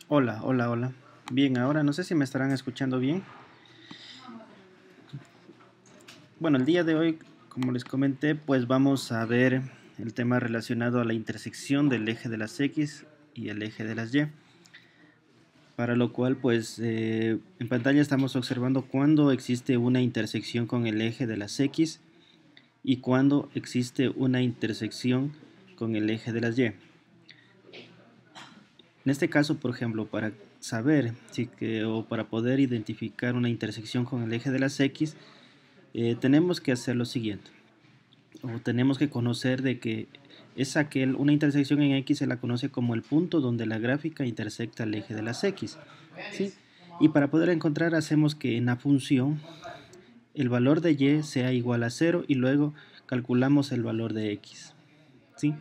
Hola, hola, hola. Bien, ahora no sé si me estarán escuchando bien. Bueno, el día de hoy, como les comenté, pues vamos a ver el tema relacionado a la intersección del eje de las X y el eje de las Y. Para lo cual, pues en pantalla estamos observando cuando existe una intersección con el eje de las X y cuando existe una intersección con el eje de las Y. En este caso, por ejemplo, para saber o para poder identificar una intersección con el eje de las X, tenemos que hacer lo siguiente, o tenemos que conocer de que una intersección en X se la conoce como el punto donde la gráfica intersecta el eje de las X, ¿sí? Y para poder encontrar hacemos que en la función el valor de Y sea igual a 0 y luego calculamos el valor de X, ¿sí?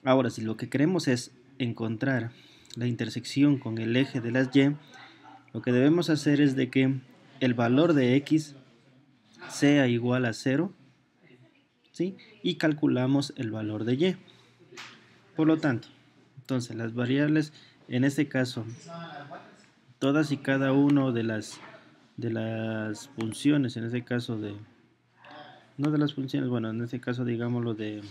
Ahora, si lo que queremos es encontrar la intersección con el eje de las Y, lo que debemos hacer es de que el valor de X sea igual a 0, ¿sí? Y calculamos el valor de Y. Por lo tanto, entonces las variables, en este caso, todas y cada una de las funciones, en este caso no de las funciones, bueno, en este caso digámoslo de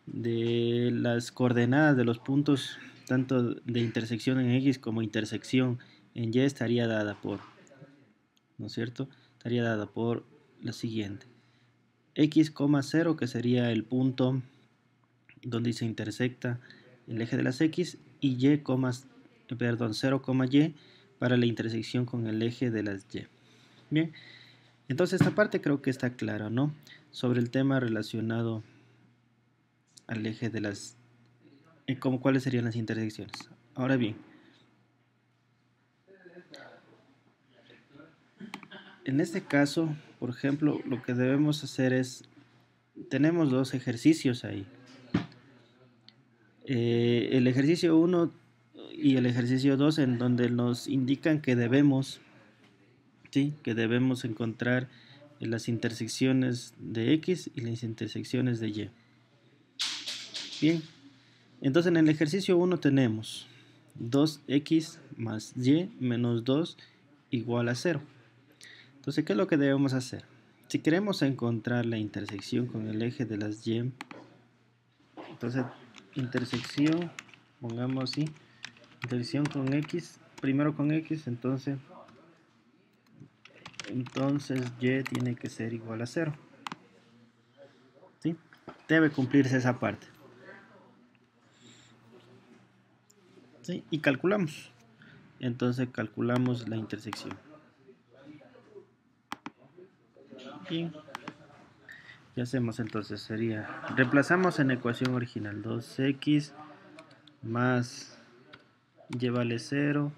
las coordenadas de los puntos, tanto de intersección en X como intersección en Y estaría dada por, ¿no es cierto? Estaría dada por la siguiente. X, 0, que sería el punto donde se intersecta el eje de las X, y Y, 0, Y para la intersección con el eje de las Y. Bien, entonces esta parte creo que está clara, ¿no? Sobre el tema relacionado al eje de las... cuáles serían las intersecciones. Ahora bien, en este caso, por ejemplo, lo que debemos hacer es, tenemos dos ejercicios ahí. El ejercicio 1 y el ejercicio 2 en donde nos indican que debemos, ¿sí? Que debemos encontrar las intersecciones de X y las intersecciones de Y. Bien, entonces en el ejercicio 1 tenemos 2x más y menos 2 igual a 0. Entonces, ¿qué es lo que debemos hacer? Si queremos encontrar la intersección con el eje de las y, entonces intersección, pongamos así, intersección con x, primero con x, entonces y tiene que ser igual a 0. ¿Sí? Debe cumplirse esa parte. ¿Sí? Y calculamos. Entonces calculamos la intersección. Bien. ¿Qué hacemos entonces? Sería, reemplazamos en la ecuación original 2x más y vale 0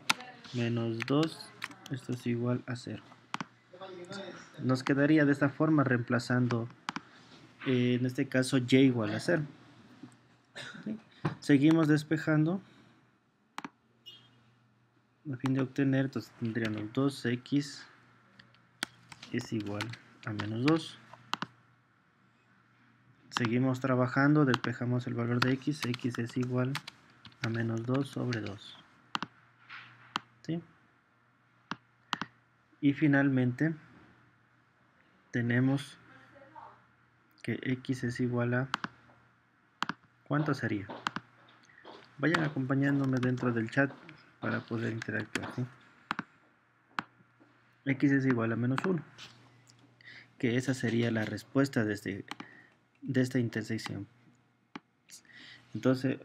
menos 2, esto es igual a 0. Nos quedaría de esta forma reemplazando, en este caso, y igual a 0. ¿Sí? Seguimos despejando a fin de obtener, entonces tendríamos 2x es igual a menos 2. Seguimos trabajando, despejamos el valor de x es igual a menos 2 sobre 2. ¿Sí? Y finalmente tenemos que x es igual a, ¿cuánto sería? Vayan acompañándome dentro del chat para poder interactuar, ¿sí? X es igual a menos 1, que esa sería la respuesta de esta intersección. Entonces,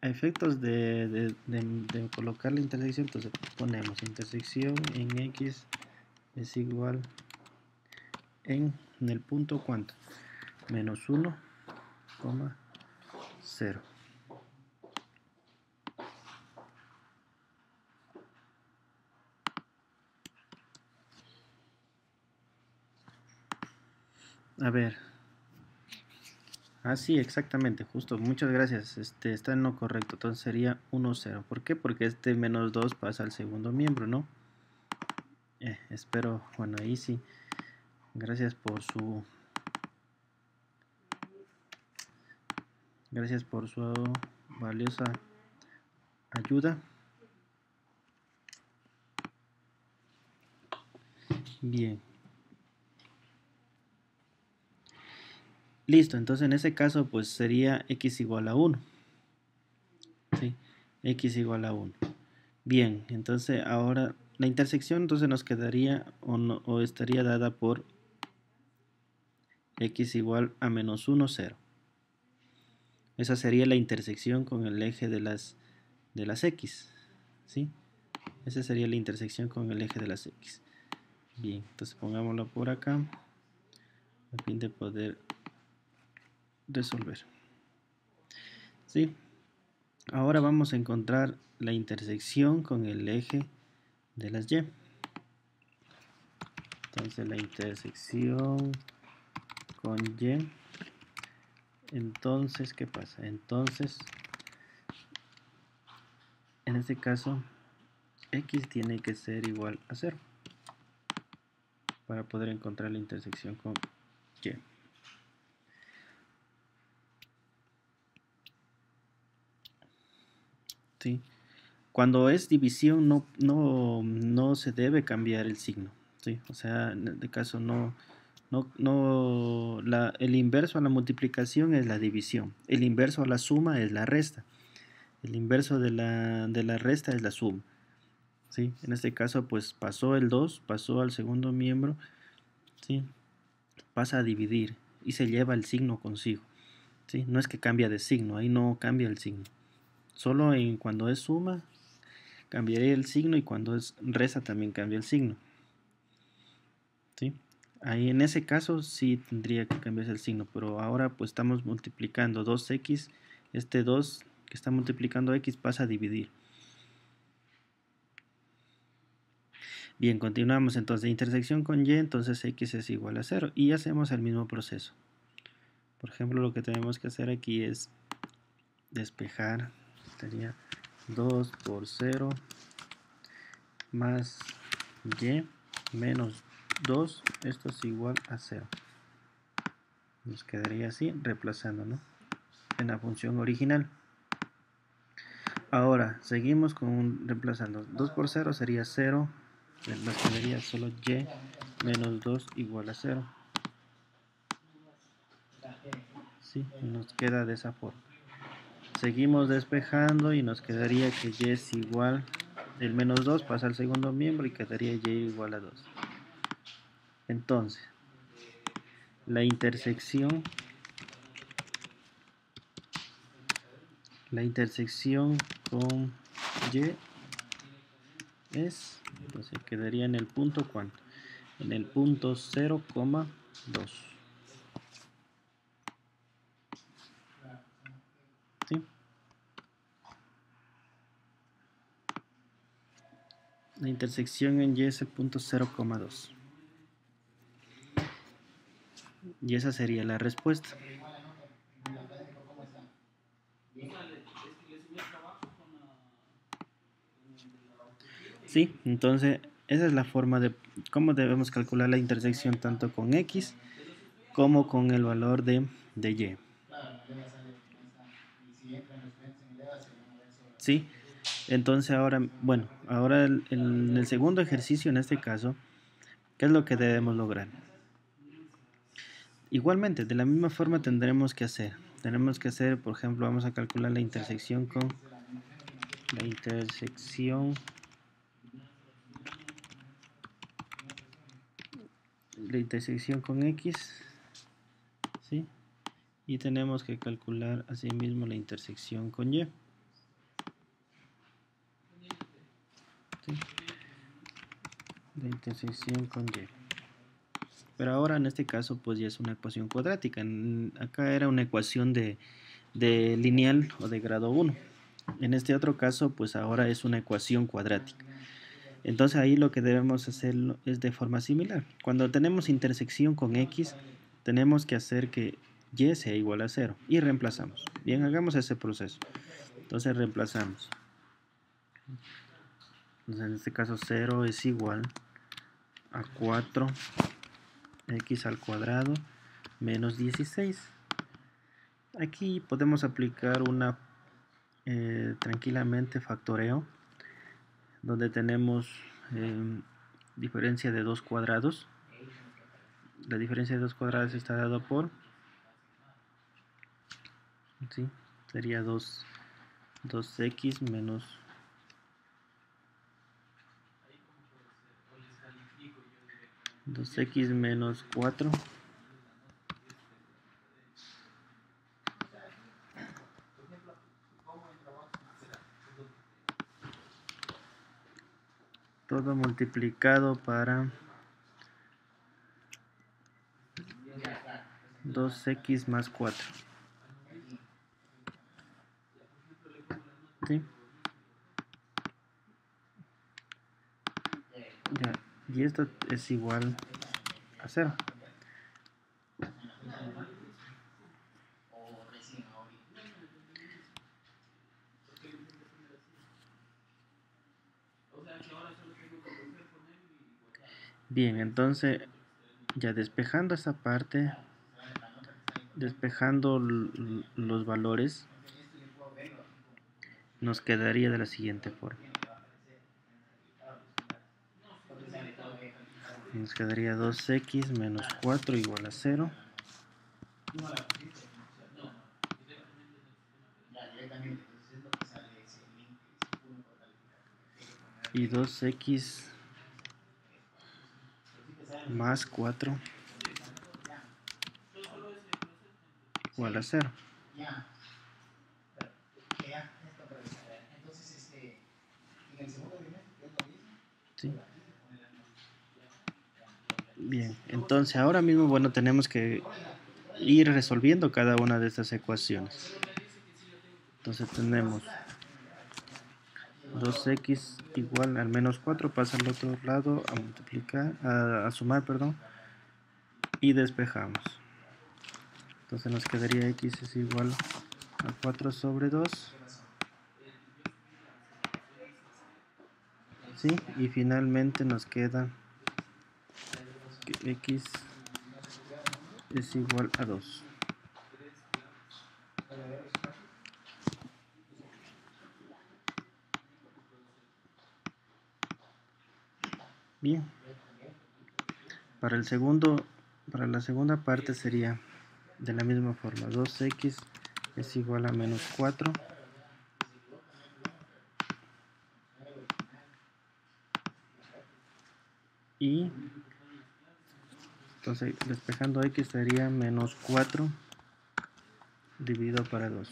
a efectos de colocar la intersección, entonces ponemos intersección en X es igual en el punto ¿cuánto? Menos 1, 0. A ver. Ah, sí, exactamente, justo. Muchas gracias. Está en lo correcto. Entonces sería 1, 0. ¿Por qué? Porque este menos 2 pasa al segundo miembro, ¿no? Espero, bueno, ahí sí. Gracias por su valiosa ayuda. Bien. Listo, entonces en ese caso pues sería x igual a 1. ¿Sí? X igual a 1. Bien, entonces ahora la intersección entonces nos quedaría o estaría dada por x igual a menos 1, 0. Esa sería la intersección con el eje de las x. ¿Sí? Esa sería la intersección con el eje de las x. Bien, entonces pongámoslo por acá a fin de poder resolver. ¿Sí? Ahora vamos a encontrar la intersección con el eje de las y. Entonces la intersección con y. Entonces, ¿qué pasa? Entonces, en este caso, x tiene que ser igual a 0 para poder encontrar la intersección con y. ¿Sí? Cuando es división no se debe cambiar el signo. ¿Sí? O sea, en este caso el inverso a la multiplicación es la división. El inverso a la suma es la resta. El inverso de la resta es la suma. ¿Sí? En este caso, pues pasó el 2, pasó al segundo miembro, ¿sí? Pasa a dividir y se lleva el signo consigo. ¿Sí? No es que cambia de signo, ahí no cambia el signo. Solo cuando es suma cambiaría el signo y cuando es resta también cambia el signo. ¿Sí? Ahí en ese caso sí tendría que cambiarse el signo, pero ahora pues estamos multiplicando 2x, este 2 que está multiplicando x pasa a dividir. Bien, continuamos entonces, intersección con y, entonces x es igual a 0 y hacemos el mismo proceso. Por ejemplo, lo que tenemos que hacer aquí es despejar, sería 2 por 0 más y menos 2, esto es igual a 0. Nos quedaría así, reemplazando, ¿no?, en la función original. Ahora, seguimos reemplazando. 2 por 0 sería 0, nos quedaría solo y menos 2 igual a 0. Sí, nos queda de esa forma. Seguimos despejando y nos quedaría que y es igual, el menos 2 pasa al segundo miembro y quedaría y igual a 2. Entonces, la intersección con y es, entonces quedaría en el punto ¿cuánto? En el punto 0,2. ¿Sí? La intersección en y es el punto 0,2. Y esa sería la respuesta. Sí, entonces esa es la forma de cómo debemos calcular la intersección tanto con x como con el valor de y. Sí, entonces ahora, bueno, ahora en el segundo ejercicio, en este caso, ¿qué es lo que debemos lograr? Igualmente, de la misma forma tendremos que hacer, por ejemplo, vamos a calcular la intersección con x, ¿sí? Y tenemos que calcular asimismo la intersección con y. ¿Sí? La intersección con y. Pero ahora en este caso pues ya es una ecuación cuadrática. Acá era una ecuación de lineal o de grado 1. En este otro caso pues ahora es una ecuación cuadrática. Entonces ahí lo que debemos hacerlo es de forma similar. Cuando tenemos intersección con x, tenemos que hacer que y sea igual a 0 y reemplazamos. Bien, hagamos ese proceso. Entonces reemplazamos. Entonces en este caso 0 es igual a 4 x al cuadrado menos 16. Aquí podemos aplicar una tranquilamente factoreo, donde tenemos diferencia de 2 cuadrados. La diferencia de 2 cuadrados está dada por, ¿sí? Sería 2x menos 4 todo multiplicado para 2x más 4. ¿Sí? Ya. Y esto es igual a 0. Bien, entonces ya despejando esta parte, despejando los valores, nos quedaría de la siguiente forma. Nos quedaría 2x menos 4 igual a 0. Y 2x más 4 igual a 0. ¿Sí? Bien, entonces ahora mismo, bueno, tenemos que ir resolviendo cada una de estas ecuaciones. Entonces tenemos 2x igual al menos 4, pasa al otro lado a multiplicar, a sumar, perdón, y despejamos. Entonces nos quedaría x es igual a 4 sobre 2. ¿Sí? Y finalmente nos queda que x es igual a 2. Bien. Para la segunda parte sería de la misma forma. 2x es igual a menos 4. Y entonces despejando x sería menos 4 dividido para 2.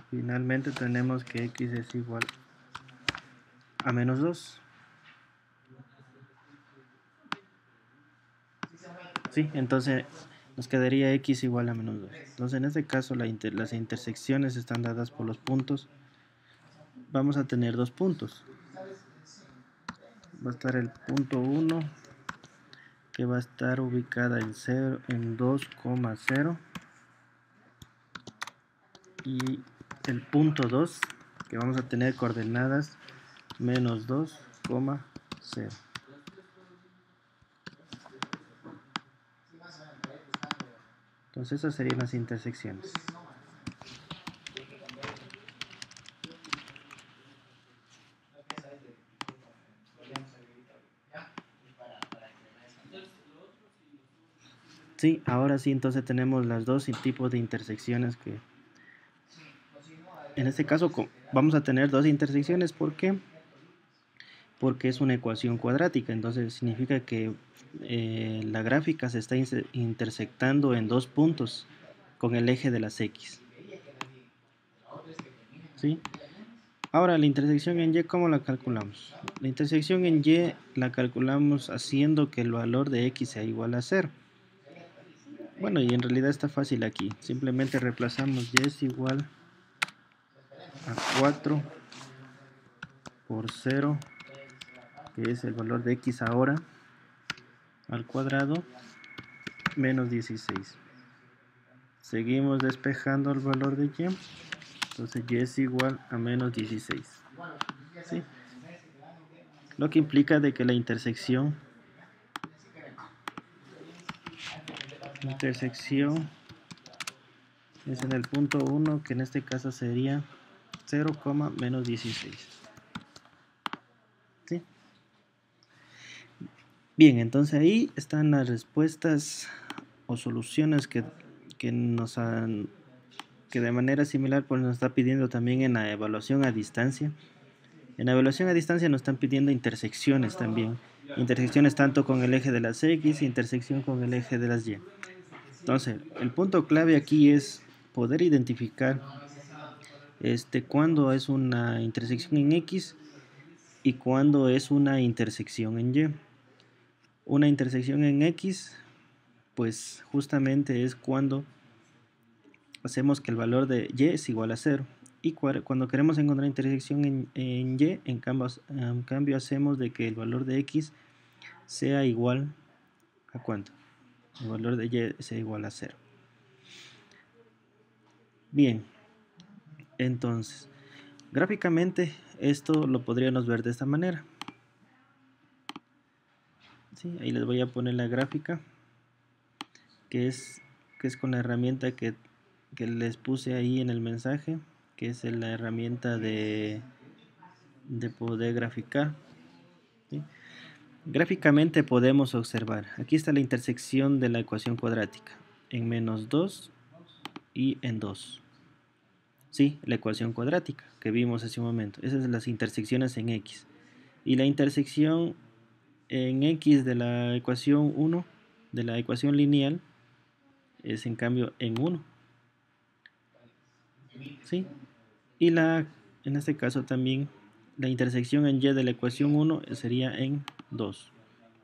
Finalmente tenemos que x es igual a menos 2. Sí, entonces nos quedaría x igual a menos 2. Entonces en este caso las intersecciones están dadas por los puntos. Vamos a tener dos puntos. Va a estar el punto 1, que va a estar ubicada en 2,0, y el punto 2, que vamos a tener coordenadas menos 2,0. Entonces esas serían las intersecciones. Sí, ahora sí, entonces tenemos las dos tipos de intersecciones que en este caso vamos a tener dos intersecciones. ¿Por qué? Porque es una ecuación cuadrática, entonces significa que la gráfica se está intersectando en dos puntos con el eje de las X. ¿Sí? Ahora, la intersección en Y, ¿cómo la calculamos? La intersección en Y la calculamos haciendo que el valor de X sea igual a 0. Bueno, y en realidad está fácil aquí. Simplemente reemplazamos Y es igual a 4 por 0, que es el valor de X ahora, al cuadrado, menos 16. Seguimos despejando el valor de Y. Entonces Y es igual a menos 16. ¿Sí? lo que implica de que la intersección es en el punto 1, que en este caso sería 0, menos 16. ¿Sí? Bien, entonces ahí están las respuestas o soluciones que de manera similar pues nos está pidiendo también en la evaluación a distancia. En la evaluación a distancia nos están pidiendo intersecciones también. Intersecciones tanto con el eje de las X, intersección con el eje de las Y. Entonces, el punto clave aquí es poder identificar cuándo es una intersección en X y cuándo es una intersección en Y. Una intersección en X, pues justamente es cuando hacemos que el valor de Y es igual a 0. Y cuando queremos encontrar intersección en Y, en cambio hacemos de que el valor de X sea igual a ¿cuánto? El valor de Y sea igual a 0. Bien, entonces, gráficamente esto lo podríamos ver de esta manera. ¿Sí? Ahí les voy a poner la gráfica, que es con la herramienta que les puse ahí en el mensaje, que es la herramienta de poder graficar. ¿Sí? Gráficamente podemos observar, aquí está la intersección de la ecuación cuadrática, en menos 2 y en 2. Sí, la ecuación cuadrática que vimos hace un momento. Esas son las intersecciones en X. Y la intersección en X de la ecuación 1, de la ecuación lineal, es en cambio en 1. ¿Sí? Y en este caso también la intersección en Y de la ecuación 1 sería en 2.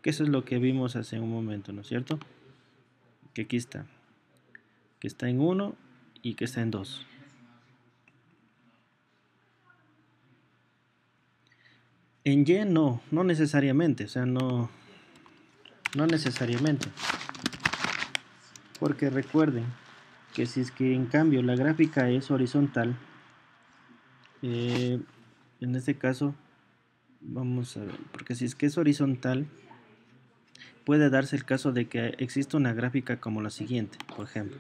Que eso es lo que vimos hace un momento, ¿no es cierto? Que aquí está. Que está en 1 y que está en 2. En Y no necesariamente, o sea, no necesariamente. Porque recuerden que si es que en cambio la gráfica es horizontal, en este caso, vamos a ver, porque si es que es horizontal, puede darse el caso de que exista una gráfica como la siguiente, por ejemplo.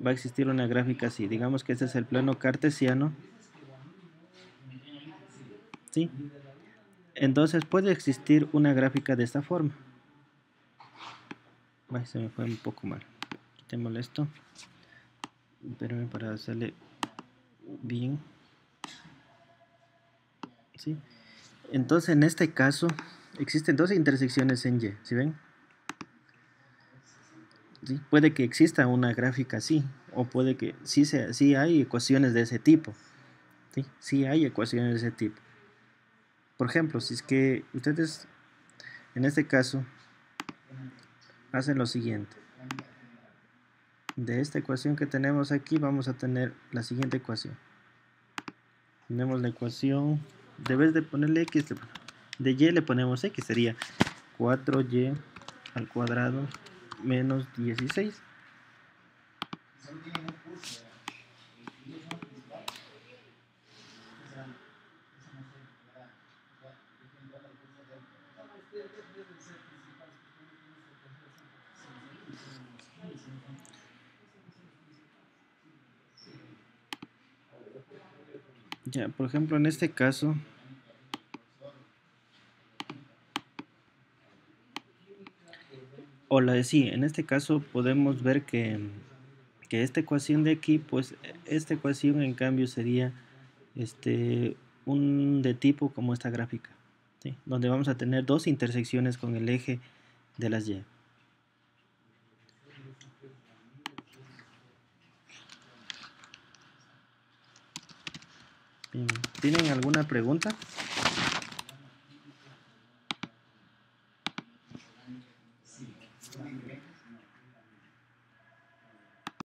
Va a existir una gráfica así, digamos que este es el plano cartesiano, ¿sí? Entonces puede existir una gráfica de esta forma. Ay, se me fue un poco mal. Quitémosle esto. Espérenme para hacerle bien. ¿Sí? Entonces en este caso existen dos intersecciones en Y, ¿sí ven? ¿Sí? Puede que exista una gráfica así, o puede que sí hay ecuaciones de ese tipo. ¿Sí? Sí hay ecuaciones de ese tipo. Por ejemplo, si es que ustedes en este caso hacen lo siguiente. De esta ecuación que tenemos aquí vamos a tener la siguiente ecuación. Tenemos la ecuación, debes de ponerle X, de Y le ponemos X, sería 4Y al cuadrado menos 16. Ya, por ejemplo, en este caso, en este caso podemos ver que esta ecuación de aquí, pues esta ecuación en cambio sería un de tipo como esta gráfica, ¿sí? Donde vamos a tener dos intersecciones con el eje de las Y. Bien, ¿tienen alguna pregunta?